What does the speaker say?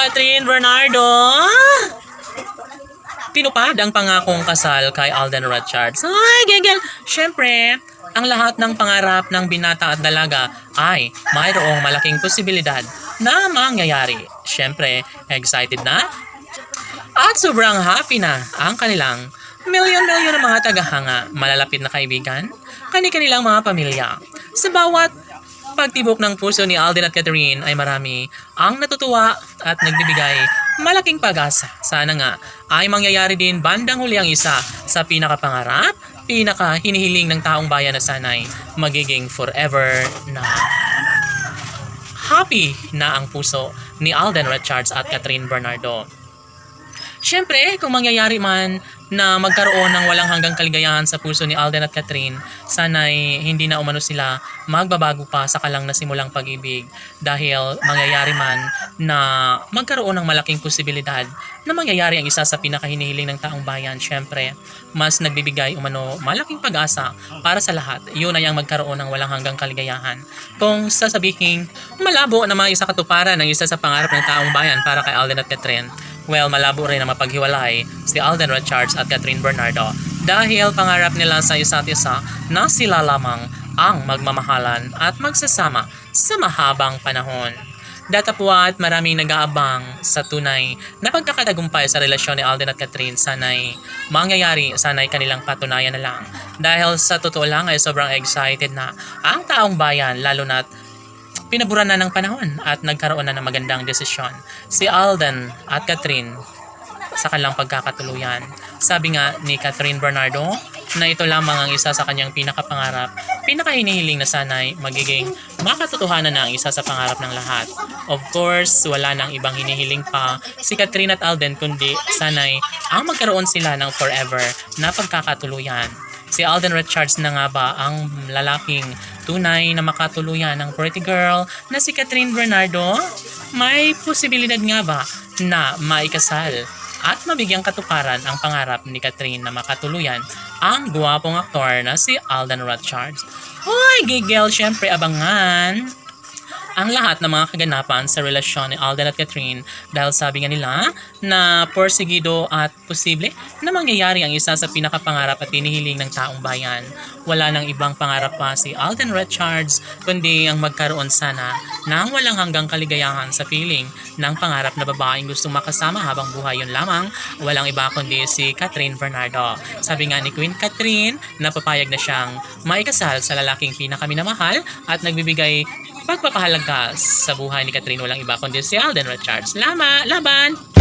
Catherine Bernardo! Tinupad ang pangakong kasal kay Alden Richards. Ay, gigil! Siyempre, ang lahat ng pangarap ng binata at dalaga ay mayroong malaking posibilidad na mangyayari. Siyempre, excited na? At sobrang happy na ang kanilang milyon-milyon na mga tagahanga, malalapit na kaibigan, kani-kanilang mga pamilya. Sa bawat pagtibok ng puso ni Alden at Catherine ay marami ang natutuwa at nagbibigay malaking pag-asa. Sana nga ay mangyayari din bandang huli ang isa sa pinakapangarap, pinaka-hinihiling ng taong bayan na sana'y magiging forever na happy na ang puso ni Alden Richards at Catherine Bernardo. Siyempre, kung mangyayari man na magkaroon ng walang hanggang kaligayahan sa puso ni Alden at Catherine, sana'y hindi na umano sila magbabago pa sa kalang nasimulang pag-ibig dahil mangyayari man na magkaroon ng malaking posibilidad na mangyayari ang isa sa pinakahinihiling ng taong bayan. Siyempre, mas nagbibigay umano malaking pag-asa para sa lahat. Yun ay ang magkaroon ng walang hanggang kaligayahan. Kung sasabihin, malabo na maisa katuparan ng isa sa pangarap ng taong bayan para kay Alden at Catherine, well, malabo rin na mapaghiwalay si Alden Richards at Catherine Bernardo dahil pangarap nila sa isa't isa na sila lamang ang magmamahalan at magsasama sa mahabang panahon. Datapwat maraming nag-aabang sa tunay na pagkakatagumpay sa relasyon ni Alden at Catherine. Sana'y mangyayari, sana'y kanilang patunayan na lang. Dahil sa totoo lang ay sobrang excited na ang taong bayan, lalo na't pinaburan na ng panahon at nagkaroon na ng magandang desisyon si Alden at Catherine sa kanilang pagkakatuluyan. Sabi nga ni Catherine Bernardo na ito lamang ang isa sa kanyang pinakapangarap, pinakahinihiling na sana'y magiging makatotohanan na ang isa sa pangarap ng lahat. Of course, wala nang ibang hinihiling pa si Catherine at Alden kundi sana'y ang magkaroon sila ng forever na pagkakatuluyan. Si Alden Richards na nga ba ang lalaking tunay na makatuluyan ng pretty girl na si Catherine Bernardo? May posibilidad nga ba na maikasal at mabigyang katuparan ang pangarap ni Catherine na makatuluyan ang guwapong aktor na si Alden Richards? Hoy, gigel, syempre abangan ang lahat ng mga kaganapan sa relasyon ni Alden at Catherine dahil sabi nga nila na porsigido at posible na mangyayari ang isa sa pinakapangarap at hinihiling ng taong bayan. Wala nang ibang pangarap pa si Alden Richards kundi ang magkaroon sana ng walang hanggang kaligayahan sa piling ng pangarap na babaeng gustong makasama habang buhay. Yun lamang, walang iba kundi si Catherine Bernardo. Sabi nga ni Queen Catherine na papayag na siyang maikasal sa lalaking pinakaminamahal at nagbibigay pagpapahalaga sa buhay ni Catherine, walang iba kundi si Alden Richards. Laban!